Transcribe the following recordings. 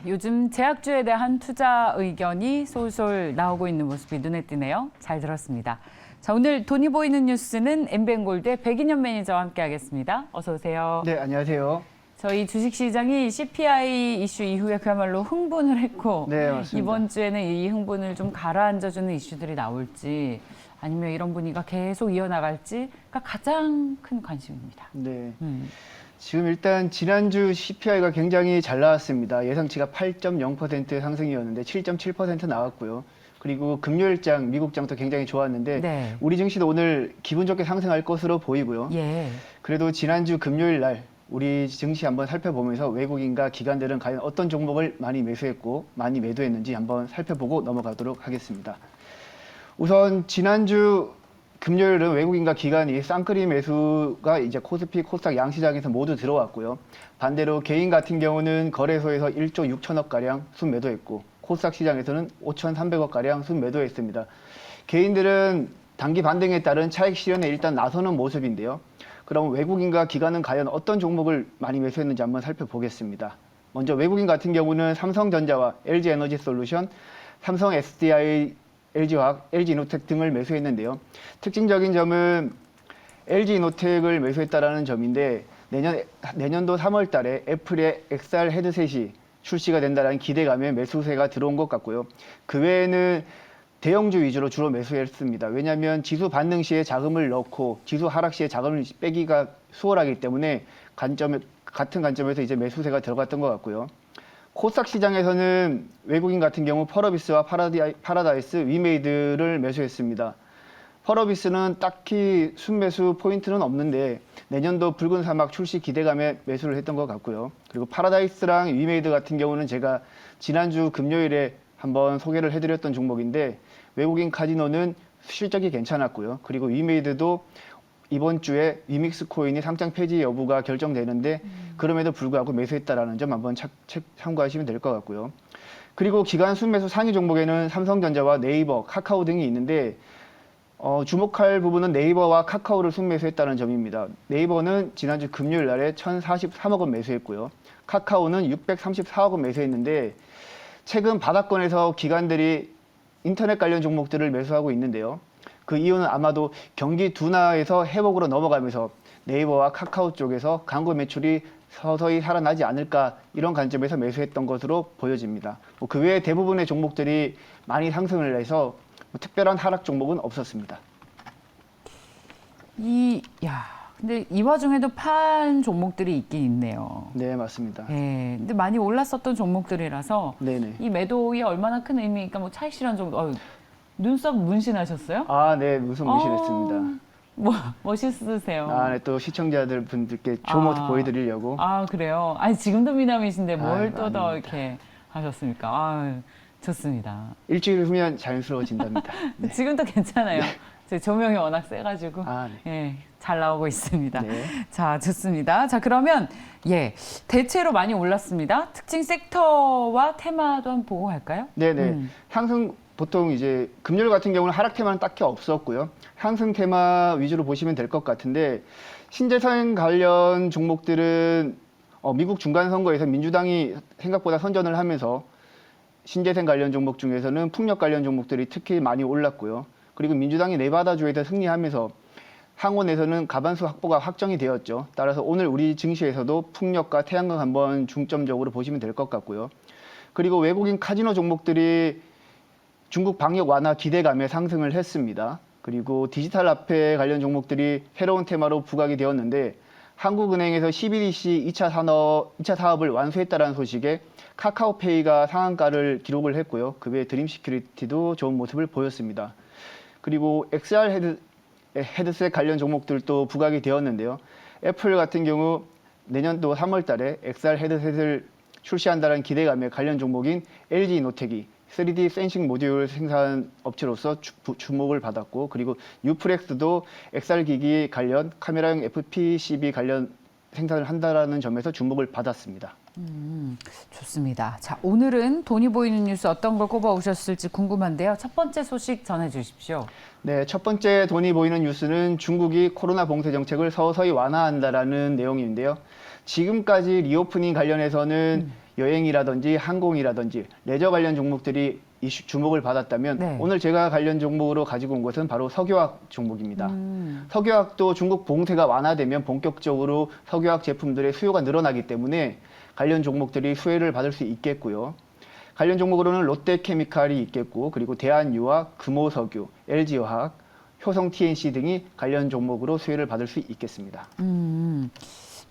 요즘 제약주에 대한 투자 의견이 솔솔 나오고 있는 모습이 눈에 띄네요. 잘 들었습니다. 자, 오늘 돈이 보이는 뉴스는 엠벤골드의 백인현 매니저와 함께하겠습니다. 어서 오세요. 네, 안녕하세요. 저희 주식시장이 CPI 이슈 이후에 그야말로 흥분을 했고 네, 맞습니다. 이번 주에는 이 흥분을 좀 가라앉아주는 이슈들이 나올지 아니면 이런 분위기가 계속 이어나갈지가 가장 큰 관심입니다. 네. 지금 일단 지난주 CPI가 굉장히 잘 나왔습니다. 예상치가 8.0% 상승이었는데 7.7% 나왔고요. 그리고 금요일장, 미국장도 굉장히 좋았는데 네. 우리 증시도 오늘 기분 좋게 상승할 것으로 보이고요. 예. 그래도 지난주 금요일 날 우리 증시 한번 살펴보면서 외국인과 기관들은 과연 어떤 종목을 많이 매수했고 많이 매도했는지 한번 살펴보고 넘어가도록 하겠습니다. 우선 지난주 금요일은 외국인과 기관이 쌍끌이 매수가 이제 코스피, 코스닥 양시장에서 모두 들어왔고요. 반대로 개인 같은 경우는 거래소에서 1조 6천억 가량 순매도했고 코스닥 시장에서는 5,300억 가량 순매도했습니다. 개인들은 단기 반등에 따른 차익 실현에 일단 나서는 모습인데요. 그럼 외국인과 기관은 과연 어떤 종목을 많이 매수했는지 한번 살펴보겠습니다. 먼저 외국인 같은 경우는 삼성전자와 LG에너지솔루션, 삼성 SDI, LG화학, LG이노텍 등을 매수했는데요. 특징적인 점은 LG이노텍을 매수했다라는 점인데 내년도 3월 달에 애플의 XR 헤드셋이 출시가 된다는 기대감에 매수세가 들어온 것 같고요. 그 외에는 대형주 위주로 주로 매수했습니다. 왜냐하면 지수 반등 시에 자금을 넣고 지수 하락 시에 자금을 빼기가 수월하기 때문에 같은 관점에서 이제 매수세가 들어갔던 것 같고요. 코스닥 시장에서는 외국인 같은 경우 펄어비스와 파라다이스, 위메이드를 매수했습니다. 펄어비스는 딱히 순매수 포인트는 없는데 내년도 붉은 사막 출시 기대감에 매수를 했던 것 같고요. 그리고 파라다이스랑 위메이드 같은 경우는 제가 지난주 금요일에 한번 소개를 해드렸던 종목인데 외국인 카지노는 실적이 괜찮았고요. 그리고 위메이드도 이번 주에 위믹스 코인이 상장 폐지 여부가 결정되는데 그럼에도 불구하고 매수했다라는 점 한번 참고하시면 될 것 같고요. 그리고 기관 순매수 상위 종목에는 삼성전자와 네이버, 카카오 등이 있는데 주목할 부분은 네이버와 카카오를 순매수했다는 점입니다. 네이버는 지난주 금요일 날에 1,043억 원 매수했고요. 카카오는 634억 원 매수했는데 최근 바닥권에서 기관들이 인터넷 관련 종목들을 매수하고 있는데요. 그 이유는 아마도 경기 둔화에서 회복으로 넘어가면서 네이버와 카카오 쪽에서 광고 매출이 서서히 살아나지 않을까 이런 관점에서 매수했던 것으로 보여집니다. 그 외에 대부분의 종목들이 많이 상승을 해서 특별한 하락 종목은 없었습니다. 근데 이 와중에도 판 종목들이 있긴 있네요. 네, 맞습니다. 네, 근데 많이 올랐었던 종목들이라서 네네. 이 매도에 얼마나 큰 의미니까 뭐 차익 실현 정도. 눈썹 문신하셨어요? 아, 네, 무슨 문신했습니다. 멋있으세요. 아, 네, 또 시청자들 분들께 좋은 모습 보여드리려고. 아, 그래요? 아니, 지금도 미남이신데 뭘 또 더 아닙니다. 이렇게 하셨습니까? 아, 좋습니다. 일주일 후면 자연스러워진답니다. 네. 지금도 괜찮아요. 제 조명이 워낙 세가지고 아, 네. 예, 잘 나오고 있습니다. 네. 자, 좋습니다. 자, 그러면 대체로 많이 올랐습니다. 특징 섹터와 테마도 한번 보고 갈까요? 네네. 상승 보통 이제 금요일 같은 경우는 하락 테마는 딱히 없었고요. 상승 테마 위주로 보시면 될 것 같은데 신재생 관련 종목들은 미국 중간 선거에서 민주당이 생각보다 선전을 하면서 신재생 관련 종목 중에서는 풍력 관련 종목들이 특히 많이 올랐고요. 그리고 민주당이 네바다주에서 승리하면서 상원에서는 과반수 확보가 확정이 되었죠. 따라서 오늘 우리 증시에서도 풍력과 태양광 한번 중점적으로 보시면 될 것 같고요. 그리고 외국인 카지노 종목들이 중국 방역 완화 기대감에 상승을 했습니다. 그리고 디지털 화폐 관련 종목들이 새로운 테마로 부각이 되었는데 한국은행에서 CBDC 2차 사업을 완수했다는 소식에 카카오페이가 상한가를 기록을 했고요. 그 외에 드림시큐리티도 좋은 모습을 보였습니다. 그리고 XR 헤드셋 관련 종목들도 부각이 되었는데요. 애플 같은 경우 내년도 3월 달에 XR 헤드셋을 출시한다는 기대감에 관련 종목인 LG이노텍이 3D 센싱 모듈 생산 업체로서 주목을 받았고, 그리고 유프렉스도 XR 기기 관련 카메라용 FPCB 관련 생산을 한다라는 점에서 주목을 받았습니다. 좋습니다. 자, 오늘은 돈이 보이는 뉴스 어떤 걸 꼽아 오셨을지 궁금한데요. 첫 번째 소식 전해 주십시오. 네, 첫 번째 돈이 보이는 뉴스는 중국이 코로나 봉쇄 정책을 서서히 완화한다라는 내용인데요. 지금까지 리오프닝 관련해서는 여행이라든지 항공이라든지 레저 관련 종목들이 주목을 받았다면 네. 오늘 제가 관련 종목으로 가지고 온 것은 바로 석유화학 종목입니다. 석유화학도 중국 봉쇄가 완화되면 본격적으로 석유화학 제품들의 수요가 늘어나기 때문에 관련 종목들이 수혜를 받을 수 있겠고요. 관련 종목으로는 롯데케미칼이 있겠고 그리고 대한유화, 금호석유, LG화학, 효성 TNC 등이 관련 종목으로 수혜를 받을 수 있겠습니다.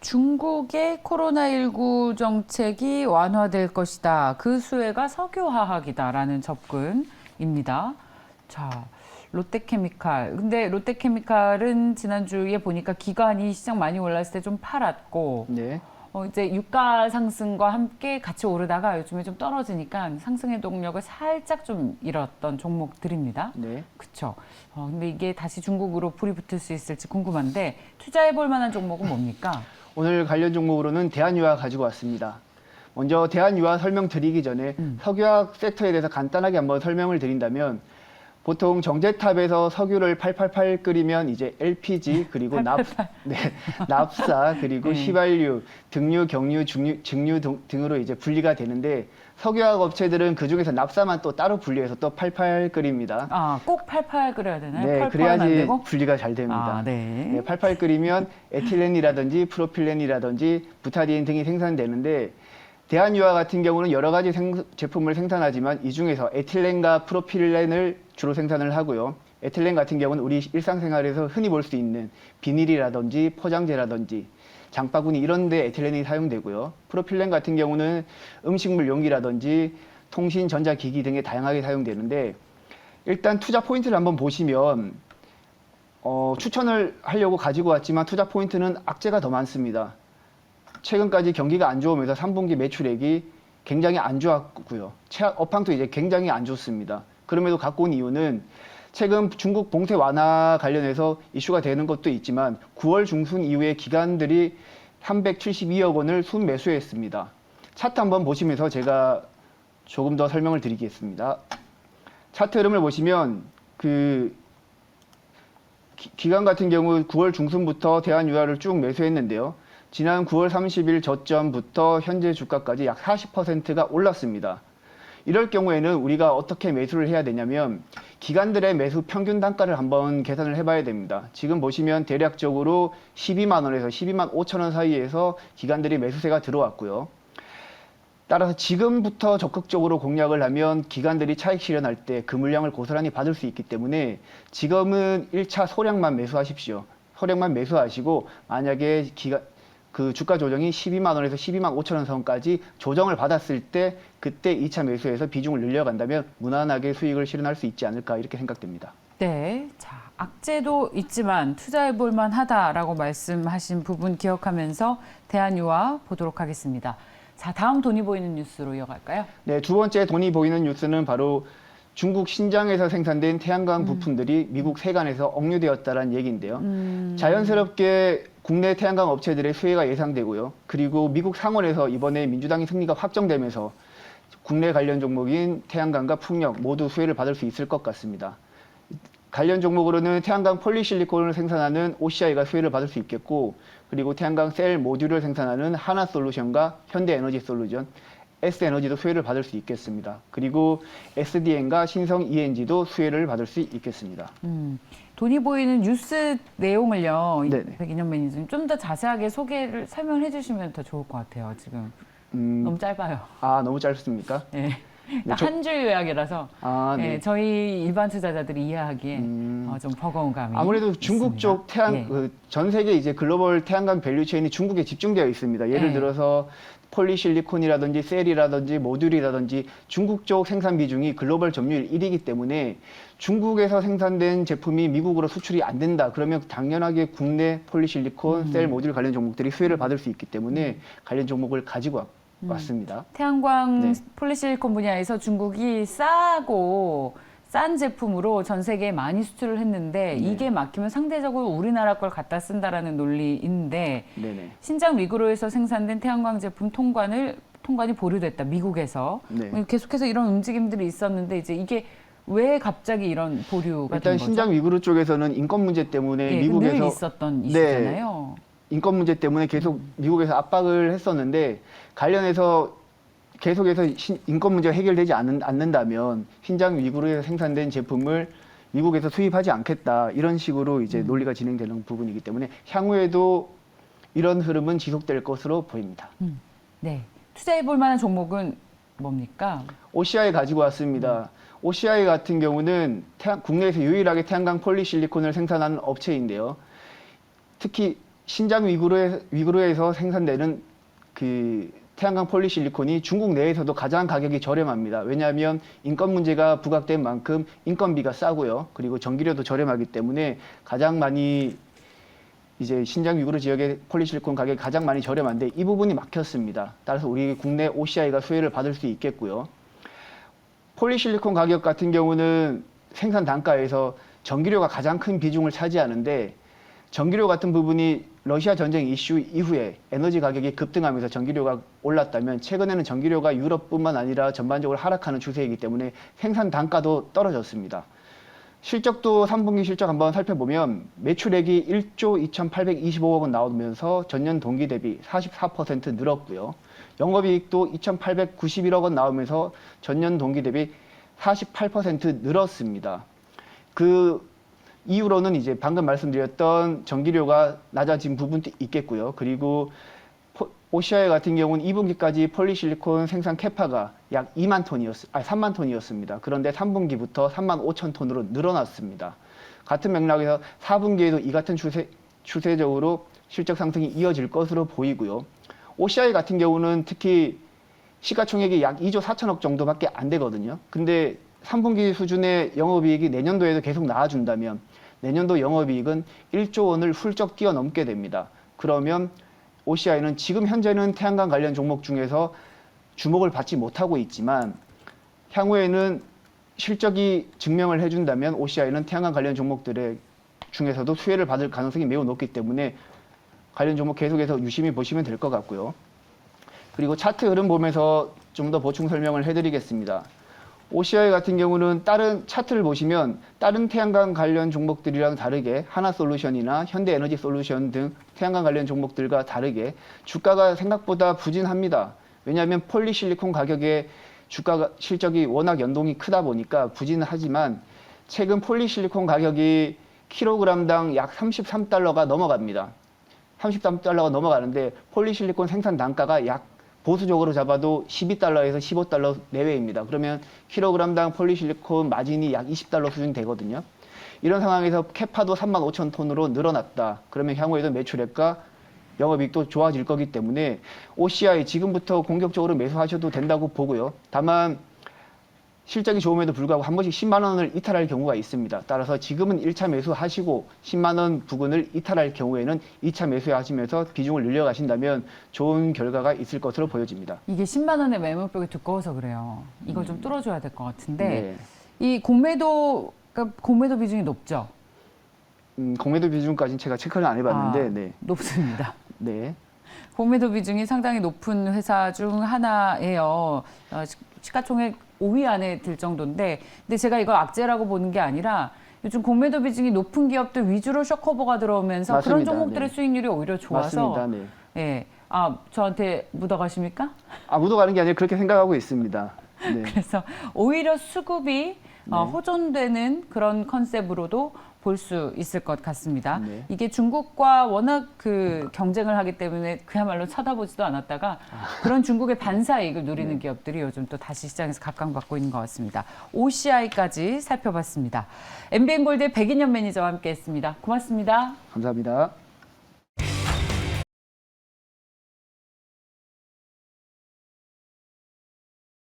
중국의 코로나19 정책이 완화될 것이다. 그 수혜가 석유화학이다라는 접근입니다. 자, 롯데케미칼. 근데 롯데케미칼은 지난주에 보니까 기관이 시장 많이 올랐을 때 좀 팔았고 네. 이제 유가 상승과 함께 같이 오르다가 요즘에 좀 떨어지니까 상승의 동력을 살짝 좀 잃었던 종목들입니다. 네. 그렇죠. 근데 이게 다시 중국으로 불이 붙을 수 있을지 궁금한데 투자해 볼 만한 종목은 뭡니까? 오늘 관련 종목으로는 대한유화 가지고 왔습니다. 먼저 대한유화 설명드리기 전에 석유화학 섹터에 대해서 간단하게 한번 설명을 드린다면 보통 정제탑에서 석유를 888 끓이면 이제 LPG 그리고 납사 그리고 휘발유, 등유, 경유, 증유 등으로 이제 분리가 되는데 석유화학 업체들은 그 중에서 납사만 또 따로 분리해서 또 88 끓입니다. 아, 꼭 88 끓여야 되나요? 네, 88은 안 그래야지 되고? 분리가 잘 됩니다. 아, 네. 네, 88 끓이면 에틸렌이라든지 프로필렌이라든지 부타디엔 등이 생산되는데 대한유화 같은 경우는 여러 가지 제품을 생산하지만 이 중에서 에틸렌과 프로필렌을 주로 생산을 하고요. 에틸렌 같은 경우는 우리 일상생활에서 흔히 볼 수 있는 비닐이라든지 포장재라든지 장바구니 이런 데 에틸렌이 사용되고요. 프로필렌 같은 경우는 음식물 용기라든지 통신, 전자기기 등에 다양하게 사용되는데 일단 투자 포인트를 한번 보시면 추천을 하려고 가지고 왔지만 투자 포인트는 악재가 더 많습니다. 최근까지 경기가 안 좋으면서 3분기 매출액이 굉장히 안 좋았고요. 업황도 이제 굉장히 안 좋습니다. 그럼에도 갖고 온 이유는 최근 중국 봉쇄 완화 관련해서 이슈가 되는 것도 있지만 9월 중순 이후에 기관들이 372억 원을 순매수했습니다. 차트 한번 보시면서 제가 조금 더 설명을 드리겠습니다. 차트 흐름을 보시면 기관 같은 경우 9월 중순부터 대한유화를 쭉 매수했는데요. 지난 9월 30일 저점부터 현재 주가까지 약 40%가 올랐습니다. 이럴 경우에는 우리가 어떻게 매수를 해야 되냐면 기관들의 매수 평균 단가를 한번 계산을 해봐야 됩니다. 지금 보시면 대략적으로 12만 원에서 12만 5천 원 사이에서 기관들이 매수세가 들어왔고요. 따라서 지금부터 적극적으로 공략을 하면 기관들이 차익 실현할 때 그 물량을 고스란히 받을 수 있기 때문에 지금은 1차 소량만 매수하십시오. 소량만 매수하시고 만약에 그 주가 조정이 12만 원에서 12만 5천 원 선까지 조정을 받았을 때 그때 2차 매수해서 비중을 늘려간다면 무난하게 수익을 실현할 수 있지 않을까 이렇게 생각됩니다. 네. 자, 악재도 있지만 투자해 볼 만하다라고 말씀하신 부분 기억하면서 대한유화 보도록 하겠습니다. 자, 다음 돈이 보이는 뉴스로 이어갈까요? 네, 두 번째 돈이 보이는 뉴스는 바로 중국 신장에서 생산된 태양광 부품들이 미국 세관에서 억류되었다는 얘기인데요. 자연스럽게 국내 태양광 업체들의 수혜가 예상되고요. 그리고 미국 상원에서 이번에 민주당의 승리가 확정되면서 국내 관련 종목인 태양광과 풍력 모두 수혜를 받을 수 있을 것 같습니다. 관련 종목으로는 태양광 폴리실리콘을 생산하는 OCI가 수혜를 받을 수 있겠고 그리고 태양광 셀 모듈을 생산하는 하나솔루션과 현대에너지솔루션, S에너지도 수혜를 받을 수 있겠습니다. 그리고 SDN과 신성 ENG도 수혜를 받을 수 있겠습니다. 돈이 보이는 뉴스 내용을요, 네네. 백인현 매니저님 좀 더 자세하게 소개를 설명해 주시면 더 좋을 것 같아요. 지금 너무 짧아요. 아, 너무 짧습니까? 네. 네, 한 줄 요약이라서 네. 저희 일반 투자자들이 이해하기에 좀 버거운 감이 아무래도 중국 쪽 있습니다. 예. 전 세계 이제 글로벌 태양광 밸류체인이 중국에 집중되어 있습니다. 예를 예. 들어서 폴리실리콘이라든지 셀이라든지 모듈이라든지 중국 쪽 생산 비중이 글로벌 점유율 1위이기 때문에 중국에서 생산된 제품이 미국으로 수출이 안 된다. 그러면 당연하게 국내 폴리실리콘, 셀, 모듈 관련 종목들이 수혜를 받을 수 있기 때문에 관련 종목을 가지고 왔습니다. 태양광 네. 폴리실리콘 분야에서 중국이 싸고 싼 제품으로 전 세계에 많이 수출을 했는데 이게 막히면 상대적으로 우리나라 걸 갖다 쓴다라는 논리인데 네네. 신장 위구르에서 생산된 태양광 제품 통관이 보류됐다. 미국에서. 네. 계속해서 이런 움직임들이 있었는데 이제 이게 왜 갑자기 이런 보류가 된 일단 거죠? 신장 위구르 쪽에서는 인권 문제 때문에 예, 미국에서 늘 있었던 이슈잖아요. 인권 문제 때문에 계속 미국에서 압박을 했었는데 관련해서 계속해서 인권 문제가 해결되지 않는다면 신장 위구르에서 생산된 제품을 미국에서 수입하지 않겠다 이런 식으로 이제 논리가 진행되는 부분이기 때문에 향후에도 이런 흐름은 지속될 것으로 보입니다. 네. 투자해 볼 만한 종목은 뭡니까? OCI 가지고 왔습니다. OCI 같은 경우는 국내에서 유일하게 태양광 폴리실리콘을 생산하는 업체인데요. 특히 신장 위구르에서 생산되는 그 태양광 폴리실리콘이 중국 내에서도 가장 가격이 저렴합니다. 왜냐하면 인건 문제가 부각된 만큼 인건비가 싸고요. 그리고 전기료도 저렴하기 때문에 가장 많이 이제 신장 위구르 지역의 폴리실리콘 가격이 가장 많이 저렴한데 이 부분이 막혔습니다. 따라서 우리 국내 OCI가 수혜를 받을 수 있겠고요. 폴리실리콘 가격 같은 경우는 생산 단가에서 전기료가 가장 큰 비중을 차지하는데 전기료 같은 부분이 러시아 전쟁 이슈 이후에 에너지 가격이 급등하면서 전기료가 올랐다면 최근에는 전기료가 유럽뿐만 아니라 전반적으로 하락하는 추세이기 때문에 생산 단가도 떨어졌습니다. 실적도 3분기 실적 한번 살펴보면 매출액이 1조 2,825억 원 나오면서 전년 동기 대비 44% 늘었고요. 영업이익도 2,891억 원 나오면서 전년 동기 대비 48% 늘었습니다. 그 이후로는 이제 방금 말씀드렸던 전기료가 낮아진 부분도 있겠고요. 그리고 OCI 같은 경우는 2분기까지 폴리실리콘 생산 캐파가 약 3만 톤이었습니다. 그런데 3분기부터 3만 5천 톤으로 늘어났습니다. 같은 맥락에서 4분기에도 이 같은 추세적으로 실적 상승이 이어질 것으로 보이고요. OCI 같은 경우는 특히 시가총액이 약 2조 4천억 정도밖에 안 되거든요. 근데 3분기 수준의 영업이익이 내년도에도 계속 나와준다면 내년도 영업이익은 1조 원을 훌쩍 뛰어넘게 됩니다. 그러면 OCI는 지금 현재는 태양광 관련 종목 중에서 주목을 받지 못하고 있지만 향후에는 실적이 증명을 해준다면 OCI는 태양광 관련 종목들의 중에서도 수혜를 받을 가능성이 매우 높기 때문에 관련 종목 계속해서 유심히 보시면 될 것 같고요. 그리고 차트 흐름 보면서 좀 더 보충 설명을 해드리겠습니다. OCI 같은 경우는 다른 차트를 보시면 다른 태양광 관련 종목들이랑 다르게 하나솔루션이나 현대에너지솔루션 등 태양광 관련 종목들과 다르게 주가가 생각보다 부진합니다. 왜냐하면 폴리실리콘 가격의 주가 실적이 워낙 연동이 크다 보니까 부진은 하지만 최근 폴리실리콘 가격이 킬로그램당 약 33달러가 넘어갑니다. 33달러가 넘어가는데 폴리실리콘 생산 단가가 약 보수적으로 잡아도 12달러에서 15달러 내외입니다. 그러면 킬로그램당 폴리실리콘 마진이 약 20달러 수준 되거든요. 이런 상황에서 캐파도 3만 5천 톤으로 늘어났다. 그러면 향후에도 매출액과 영업이익도 좋아질 거기 때문에 OCI 지금부터 공격적으로 매수하셔도 된다고 보고요. 다만 실적이 좋음에도 불구하고 한 번씩 10만 원을 이탈할 경우가 있습니다. 따라서 지금은 1차 매수하시고 10만 원 부근을 이탈할 경우에는 2차 매수하시면서 비중을 늘려가신다면 좋은 결과가 있을 것으로 보여집니다. 이게 10만 원의 매물벽이 두꺼워서 그래요. 이걸 좀 뚫어줘야 될 것 같은데 네. 이 공매도 비중이 높죠? 공매도 비중까지는 제가 체크를 안 해봤는데 네. 높습니다. 네. 공매도 비중이 상당히 높은 회사 중 하나예요. 시가총액 5위 안에 들 정도인데, 근데 제가 이걸 악재라고 보는 게 아니라 요즘 공매도 비중이 높은 기업들 위주로 쇼커버가 들어오면서 맞습니다. 그런 종목들의 네. 수익률이 오히려 좋아서. 맞습니다. 네. 예. 저한테 묻어가십니까? 묻어가는 게 아니라 그렇게 생각하고 있습니다. 네. 그래서 오히려 수급이 네. 호전되는 그런 컨셉으로도 볼 수 있을 것 같습니다. 네. 이게 중국과 워낙 그 경쟁을 하기 때문에 그야말로 쳐다보지도 않았다가 그런 중국의 반사 이익을 누리는 기업들이 요즘 또 다시 시장에서 각광받고 있는 것 같습니다. OCI까지 살펴봤습니다. MBN골드의 백인현 매니저와 함께했습니다. 고맙습니다. 감사합니다.